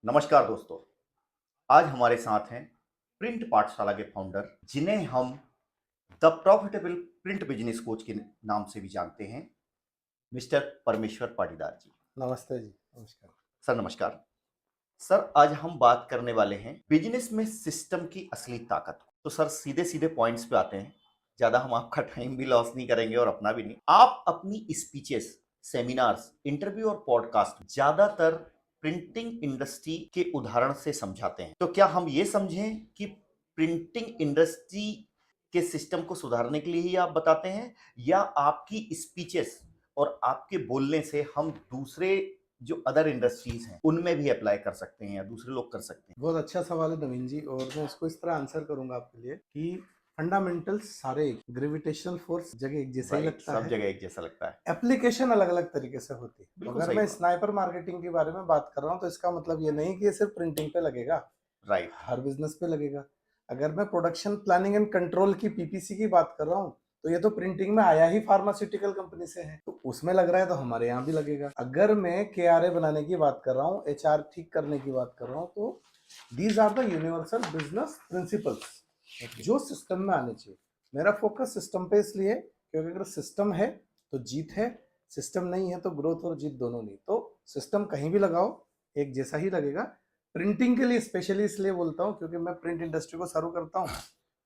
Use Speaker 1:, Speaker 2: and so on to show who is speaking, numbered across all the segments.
Speaker 1: नमस्कार दोस्तों। आज हमारे साथ हैं प्रिंट पाठशाला के फाउंडर, जिन्हें हम the profitable print business coach के नाम से भी जानते हैं, मिस्टर परमेश्वर पाटीदार जी।
Speaker 2: नमस्ते जी। नमस्कार।
Speaker 1: सर नमस्कार। सर, आज हम बात करने वाले हैं बिजनेस में सिस्टम की असली ताकत। तो सर, सीधे सीधे पॉइंट्स पे आते हैं। ज्यादा हम आपका टाइम भी लॉस नहीं करेंगे और अपना भी नहीं। आप अपनी स्पीचेस, सेमिनार्स, इंटरव्यू और पॉडकास्ट ज्यादातर प्रिंटिंग इंडस्ट्री के उदाहरण से समझाते हैं। तो क्या हम ये समझें कि प्रिंटिंग इंडस्ट्री के सिस्टम को सुधारने के लिए ही आप बताते हैं, या आपकी स्पीचेस और आपके बोलने से हम दूसरे जो अदर इंडस्ट्रीज हैं उनमें भी अप्लाई कर सकते हैं या दूसरे लोग कर सकते हैं?
Speaker 2: बहुत अच्छा सवाल है नवीन जी, और मैं इसको इस तरह आंसर करूंगा आपके लिए कि फंडामेंटल्स सारे ग्रेविटेशनल फोर्स जगह एक जैसा ही
Speaker 1: राइट,
Speaker 2: लगता
Speaker 1: सब
Speaker 2: है।
Speaker 1: जगह एक जैसा लगता है।
Speaker 2: एप्लीकेशन अलग अलग तरीके से होती है। तो
Speaker 1: बिल्कुल
Speaker 2: अगर
Speaker 1: सही
Speaker 2: मैं
Speaker 1: बात।
Speaker 2: स्नाइपर मार्केटिंग के बारे में बात कर रहा हूँ तो इसका मतलब ये नहीं कि ये सिर्फ प्रिंटिंग पे लगेगा,
Speaker 1: राइट।
Speaker 2: हर बिजनेस पे लगेगा। अगर मैं प्रोडक्शन प्लानिंग एंड कंट्रोल की पीपीसी की बात कर रहा हूँ तो ये तो प्रिंटिंग में आया ही फार्मास्यूटिकल कंपनी से है, तो उसमें लग रहा है तो हमारे यहाँ भी लगेगा। अगर मैं केआरए बनाने की बात कर रहा हूँ, एचआर ठीक करने की बात कर रहा हूँ, तो these are the universal business principles जो सिस्टम में आने चाहिए। मेरा फोकस सिस्टम पे इसलिए क्योंकि अगर सिस्टम है तो जीत है, सिस्टम नहीं है तो ग्रोथ और जीत दोनों नहीं। तो सिस्टम कहीं भी लगाओ एक जैसा ही लगेगा। प्रिंटिंग के लिए स्पेशली इसलिए बोलता हूँ क्योंकि मैं प्रिंट इंडस्ट्री को सर्व करता हूँ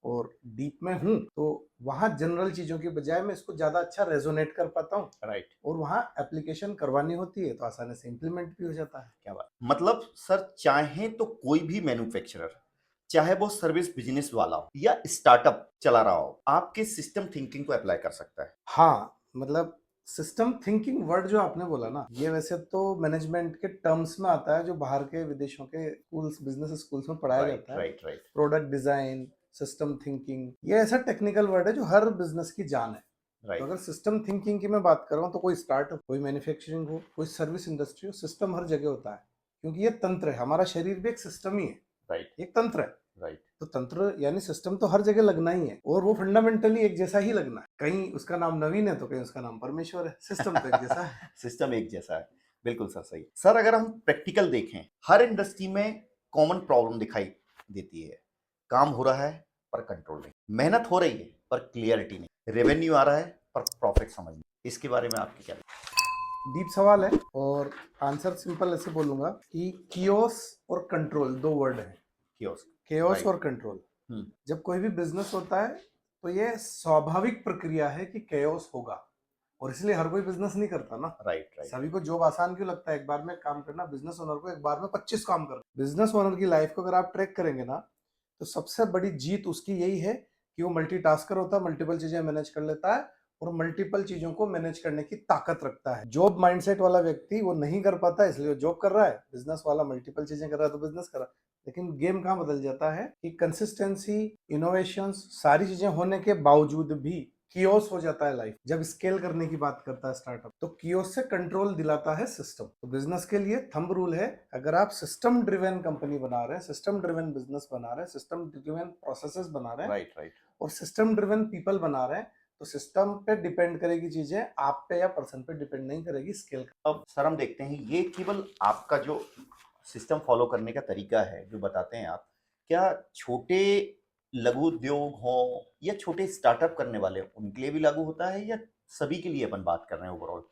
Speaker 2: और डीप में हूँ, तो वहाँ जनरल चीजों की बजाय मैं इसको ज्यादा अच्छा रेजोनेट कर पाता हूँ,
Speaker 1: राइट।
Speaker 2: और वहाँ एप्लीकेशन करवानी होती है तो आसानी से इम्प्लीमेंट भी हो जाता है।
Speaker 1: क्या बात। मतलब सर, चाहे तो कोई भी मैन्युफैक्चरर, चाहे वो सर्विस बिजनेस वाला हो या स्टार्टअप चला रहा हो, आपके सिस्टम थिंकिंग को अप्लाई कर सकता है।
Speaker 2: हाँ, मतलब सिस्टम थिंकिंग वर्ड जो आपने बोला ना, ये वैसे तो मैनेजमेंट के टर्म्स में आता है जो बाहर के विदेशों के स्कूल्स, बिजनेस स्कूल्स में पढ़ाया
Speaker 1: राइट
Speaker 2: जाता है।
Speaker 1: Right right.
Speaker 2: Product design, system thinking, ये ऐसा टेक्निकल वर्ड है जो हर बिजनेस की जान है। तो
Speaker 1: राइट।
Speaker 2: अगर सिस्टम थिंकिंग की मैं बात कर रहा हूँ तो कोई स्टार्टअप, कोई मैन्युफैक्चरिंग हो, कोई सर्विस इंडस्ट्री हो, सिस्टम हर जगह होता है क्योंकि ये तंत्र है। हमारा शरीर भी एक सिस्टम ही है,
Speaker 1: राइट
Speaker 2: एक तंत्र है।
Speaker 1: राइट।
Speaker 2: तो तंत्र यानी सिस्टम तो हर जगह लगना ही है, और वो फंडामेंटली एक जैसा ही लगना है। कहीं उसका नाम नवीन है तो कहीं उसका नाम परमेश्वर है, सिस्टम तो एक जैसा है।
Speaker 1: सिस्टम एक जैसा है। बिल्कुल सर, सही। सर, अगर हम प्रैक्टिकल देखें, हर इंडस्ट्री में कॉमन प्रॉब्लम दिखाई देती है। काम हो रहा है पर कंट्रोल नहीं, मेहनत हो रही है पर क्लियरिटी नहीं, रेवेन्यू आ रहा है पर प्रॉफिट समझ नहीं। इसके बारे में आपकी क्या?
Speaker 2: डीप सवाल है, और आंसर सिंपल ऐसे बोलूंगा कि कियोस और कंट्रोल दो वर्ड है।
Speaker 1: कियोस्क।
Speaker 2: Chaos
Speaker 1: right.
Speaker 2: और कंट्रोल,
Speaker 1: हम्म।
Speaker 2: जब कोई भी बिजनेस होता है तो ये स्वाभाविक प्रक्रिया है कि केओस होगा, और इसलिए हर कोई बिजनेस नहीं करता ना।
Speaker 1: Right right.
Speaker 2: सभी को जॉब आसान क्यों लगता है एक बार में काम करना? बिजनेस ओनर को एक बार में 25 काम करना। बिजनेस ओनर की लाइफ को अगर आप ट्रैक करेंगे ना, तो सबसे बड़ी जीत उसकी यही है कि वो मल्टीटास्कर होता है, मल्टीपल चीजें मैनेज कर लेता है और मल्टीपल चीजों को मैनेज करने की ताकत रखता है। जॉब माइंडसेट वाला व्यक्ति वो नहीं कर पाता, इसलिए वो जॉब कर रहा है। बिजनेस वाला मल्टीपल चीजें कर रहा है तो बिजनेस कर रहा है। लेकिन गेम कहाँ बदल जाता है कि कंसिस्टेंसी, इनोवेशंस, सारी चीजें होने के बावजूद भी कियोस हो जाता है लाइफ। जब स्केल करने की बात करता है स्टार्टअप, तो कियोस से कंट्रोल दिलाता है सिस्टम। तो बिजनेस के लिए थंब रूल है, अगर आप सिस्टम ड्रिवन कंपनी बना रहे हैं, सिस्टम ड्रिवन बिजनेस बना रहे हैं, सिस्टम ड्रिवन प्रोसेसेस बना रहे हैं,
Speaker 1: राइट राइट।
Speaker 2: और सिस्टम ड्रिवन पीपल बना रहे हैं, तो सिस्टम पे डिपेंड करेगी चीजें, आप पे या पर्सन पे डिपेंड नहीं करेगी स्केल।
Speaker 1: अब सर, हम देखते हैं ये केवल आपका जो सिस्टम फॉलो करने का तरीका है जो बताते हैं आप, क्या छोटे लघु उद्योग हो या छोटे स्टार्टअप करने वाले हो, उनके लिए भी लागू होता है, या सभी के लिए अपन बात कर रहे हैं ओवरऑल,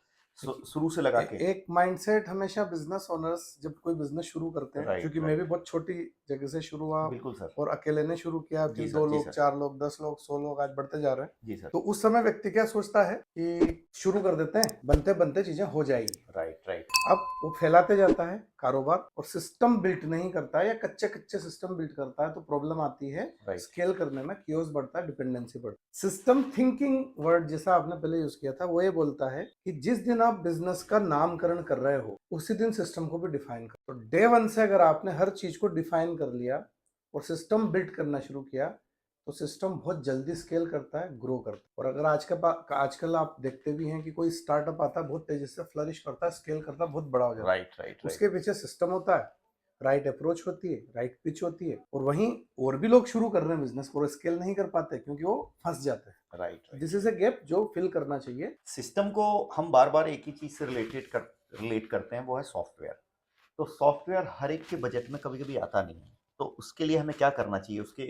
Speaker 1: शुरू से लगा के?
Speaker 2: एक माइंडसेट हमेशा बिजनेस ओनर्स जब कोई बिजनेस शुरू करते हैं,
Speaker 1: राइट
Speaker 2: क्योंकि मैं भी
Speaker 1: राइट।
Speaker 2: बहुत छोटी जगह से शुरू हुआ
Speaker 1: बिल्कुल सर।
Speaker 2: और अकेले ने शुरू किया,
Speaker 1: जी
Speaker 2: फिर
Speaker 1: सर,
Speaker 2: दो
Speaker 1: जी
Speaker 2: लोग,
Speaker 1: सर।
Speaker 2: 4 लोग, 10 लोग, 100 लोग, आज बढ़ते जा रहे हैं।
Speaker 1: जी सर।
Speaker 2: तो उस समय व्यक्ति क्या सोचता है कि शुरू कर देते हैं, बनते बनते चीजें हो जाएगी।
Speaker 1: Right right.
Speaker 2: अब वो फैलाते जाता है कारोबार और सिस्टम बिल्ट नहीं करता है, या कच्चे कच्चे सिस्टम बिल्ट करता है, तो प्रॉब्लम आती है
Speaker 1: राइट।
Speaker 2: स्केल करने में। कियोस बढ़ता है, डिपेंडेंसी बढ़ता है। सिस्टम थिंकिंग वर्ड जैसा आपने पहले यूज किया था, वो ये बोलता है कि जिस दिन आप बिजनेस का नामकरण कर रहे हो उसी दिन सिस्टम को भी डिफाइन कर। तो डे वन से अगर आपने हर चीज को डिफाइन कर लिया और सिस्टम बिल्ड करना शुरू किया, तो सिस्टम बहुत जल्दी स्केल करता है, ग्रो करता है। और अगर आजकल आप देखते भी हैं कि कोई स्टार्टअप आता है, बहुत तेजी से फ्लरिश करता है, स्केल करता है, बहुत बड़ा हो जाता है।
Speaker 1: Right right.
Speaker 2: उसके पीछे सिस्टम होता है, राइट अप्रोच होती है, राइट पिच होती है। और वहीं और भी लोग शुरू कर रहे हैं बिजनेस को, स्केल नहीं कर पाते क्योंकि वो फंस जाते हैं।
Speaker 1: Right.
Speaker 2: This is a gap जो फिल करना चाहिए।
Speaker 1: सिस्टम को हम बार बार एक ही चीज से रिलेट करते हैं, वो है सॉफ्टवेयर। तो सॉफ्टवेयर हर एक के बजट में कभी-कभी आता नहीं है। तो उसके लिए हमें क्या करना चाहिए? उसके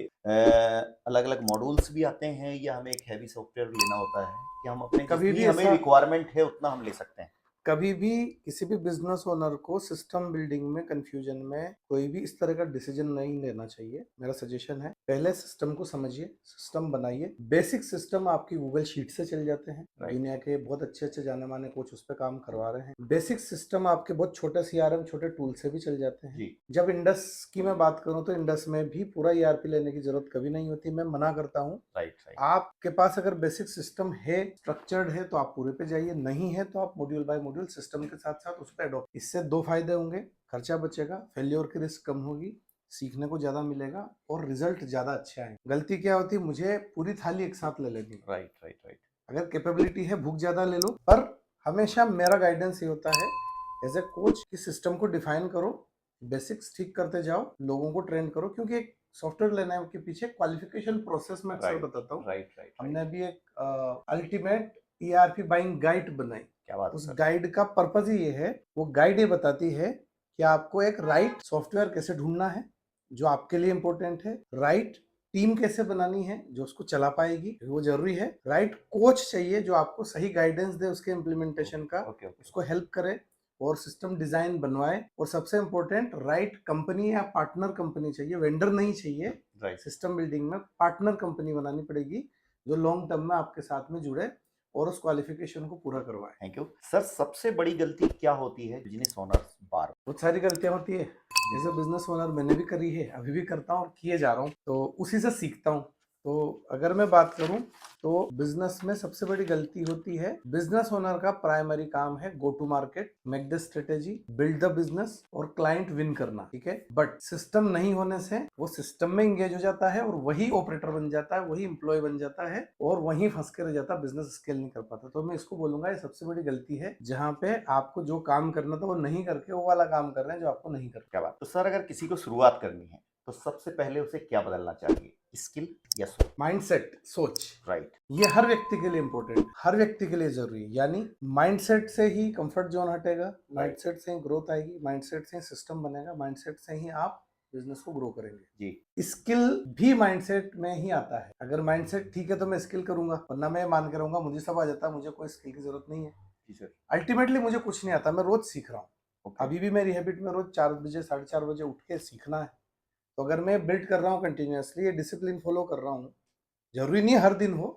Speaker 1: अलग-अलग मॉड्यूल्स भी आते हैं या हमें एक हैवी सॉफ्टवेयर लेना होता है कि हम अपने
Speaker 2: कभी
Speaker 1: जितनी
Speaker 2: भी
Speaker 1: हमें
Speaker 2: ऐसा
Speaker 1: रिक्वायरमेंट है उतना हम ले सकते हैं?
Speaker 2: कभी भी किसी भी बिजनेस ओनर को सिस्टम बिल्डिंग में कंफ्यूजन में कोई भी इस तरह का डिसीजन नहीं लेना चाहिए। मेरा सजेशन है, पहले सिस्टम को समझिए, सिस्टम बनाइए। बेसिक सिस्टम आपकी गूगल शीट से चल जाते हैं,
Speaker 1: राइट।
Speaker 2: दुनिया के बहुत अच्छे जाने माने कोच उस पर काम करवा रहे हैं। बेसिक सिस्टम आपके बहुत छोटे सीआरएम छोटे टूल से भी चल जाते हैं।
Speaker 1: जी।
Speaker 2: जब इंडस की मैं बात करूं तो इंडस में भी पूरा ईआरपी लेने की जरूरत कभी नहीं होती। मैं मना करता हूं,
Speaker 1: राइट, राइट।
Speaker 2: आपके पास अगर बेसिक सिस्टम है, स्ट्रक्चर्ड है, तो आप पूरे पे जाइए। नहीं है तो आप मॉड्यूल बाय मॉड्यूल सिस्टम के साथ साथ उस पर एडॉप्ट। इससे दो फायदे होंगे, खर्चा बचेगा, फेल्योर की रिस्क कम होगी, सीखने को ज्यादा मिलेगा और रिजल्ट ज्यादा अच्छे आएंगे। गलती क्या होती है, मुझे पूरी थाली एक साथ ले लेनी है।
Speaker 1: Right, right, right.
Speaker 2: अगर कैपेबिलिटी है, भूख ज्यादा ले लो, पर हमेशा मेरा गाइडेंस ये होता है एज ए कोच कि सिस्टम को डिफाइन करो, बेसिक्स ठीक करते जाओ, लोगों को ट्रेन करो, क्योंकि एक सॉफ्टवेयर लेने के पीछे क्वालिफिकेशन प्रोसेस में अक्सर बताता हूँ।
Speaker 1: Right, right.
Speaker 2: हमने अभी एक अल्टीमेट ईआरपी बाइंग गाइड बनाई।
Speaker 1: क्या बात है
Speaker 2: उस
Speaker 1: सर।
Speaker 2: गाइड का पर्पज ही ये है, वो गाइड ये बताती है कि आपको एक राइट सॉफ्टवेयर कैसे ढूंढना है जो आपके लिए इंपॉर्टेंट है, राइट टीम कैसे बनानी है जो उसको चला पाएगी, वो जरूरी है, राइट कोच चाहिए जो आपको सही गाइडेंस दे उसके इम्प्लीमेंटेशन का,
Speaker 1: ओके, ओके।
Speaker 2: उसको हेल्प करे और सिस्टम डिजाइन बनवाए, और सबसे इंपॉर्टेंट राइट कंपनी या पार्टनर कंपनी चाहिए, वेंडर नहीं चाहिए।
Speaker 1: राइट।
Speaker 2: सिस्टम बिल्डिंग में पार्टनर कंपनी बनानी पड़ेगी जो लॉन्ग टर्म में आपके साथ में जुड़े और उस क्वालिफिकेशन को पूरा करवाए।
Speaker 1: Thank you sir. सबसे बड़ी गलती क्या होती है बिजनेस ओनर्स बार?
Speaker 2: बहुत सारी गलतियां होती है, एज ए बिजनेस ओनर मैंने भी करी है, अभी भी करता हूँ और किए जा रहा हूँ, तो उसी से सीखता हूँ। तो अगर मैं बात करूं तो बिजनेस में सबसे बड़ी गलती होती है, बिजनेस ओनर का प्राइमरी काम है go to market, make the strategy, build the business और क्लाइंट विन करना, ठीक है। बट सिस्टम नहीं होने से वो सिस्टम में इंगेज हो जाता है और वही ऑपरेटर बन जाता है, वही एम्प्लॉय बन जाता है और वहीं फंस के रह जाता है, बिजनेस स्केल नहीं कर पाता। तो मैं इसको बोलूंगा ये सबसे बड़ी गलती है, जहाँ पे आपको जो काम करना था वो नहीं करके वो वाला काम कर रहे हैं जो आपको नहीं करना।
Speaker 1: क्या बात। तो सर अगर किसी को शुरुआत करनी है तो सबसे पहले उसे क्या बदलना चाहिए, स्किल या सोच?
Speaker 2: माइंडसेट, सोच।
Speaker 1: राइट।
Speaker 2: ये हर व्यक्ति के लिए इंपॉर्टेंट, हर व्यक्ति के लिए जरूरी है। यानी माइंडसेट से ही कंफर्ट जोन हटेगा, माइंडसेट से ही ग्रोथ आएगी, माइंडसेट से ही सिस्टम बनेगा, माइंडसेट से ही आप बिजनेस को ग्रो करेंगे।
Speaker 1: जी।
Speaker 2: स्किल भी माइंडसेट में ही आता है। अगर माइंडसेट ठीक है तो मैं स्किल करूंगा, वरना मैं मान के रहूंगा मुझे सब आ जाता है, मुझे कोई स्किल की जरूरत नहीं है।
Speaker 1: जी सर।
Speaker 2: अल्टीमेटली मुझे कुछ नहीं आता, मैं रोज सीख रहा हूँ।
Speaker 1: Okay.
Speaker 2: अभी भी मेरी हैबिट में रोज 4 बजे 4:30 बजे उठ के सीखना है। तो अगर मैं बिल्ड कर रहा हूँ कंटिन्यूअसली, ये डिसिप्लिन फॉलो कर रहा हूँ, जरूरी नहीं हर दिन हो,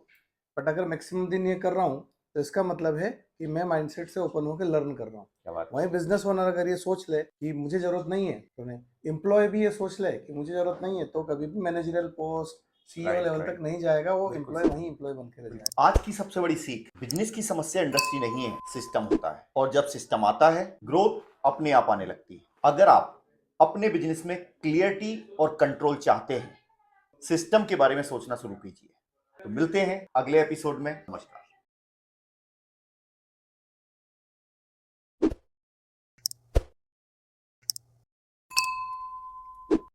Speaker 2: बट अगर मैक्सिमम दिन ये कर रहा हूँ तो इसका मतलब है कि मैं माइंडसेट से ओपन होकर लर्न कर रहा हूँ।
Speaker 1: क्या बात है।
Speaker 2: वहीं बिजनेस ओनर अगर ये सोच ले कि मुझे जरूरत नहीं है, तो नहीं, एम्प्लॉय भी ये सोच ले कि मुझे जरूरत नहीं है, तो कभी भी managerial post CEO
Speaker 1: Right,
Speaker 2: level
Speaker 1: right.
Speaker 2: तक नहीं जाएगा, वो
Speaker 1: बिल्कुल
Speaker 2: एम्प्लॉय वहीं एम्प्लॉय बन के रह जाएगा।
Speaker 1: आज की सबसे बड़ी सीख, बिजनेस की समस्या इंडस्ट्री नहीं है, सिस्टम होता है। और जब सिस्टम आता है ग्रोथ अपने आप आने लगती है। अगर आप अपने बिजनेस में क्लियरिटी और कंट्रोल चाहते हैं, सिस्टम के बारे में सोचना शुरू कीजिए। तो मिलते हैं अगले एपिसोड में। नमस्कार।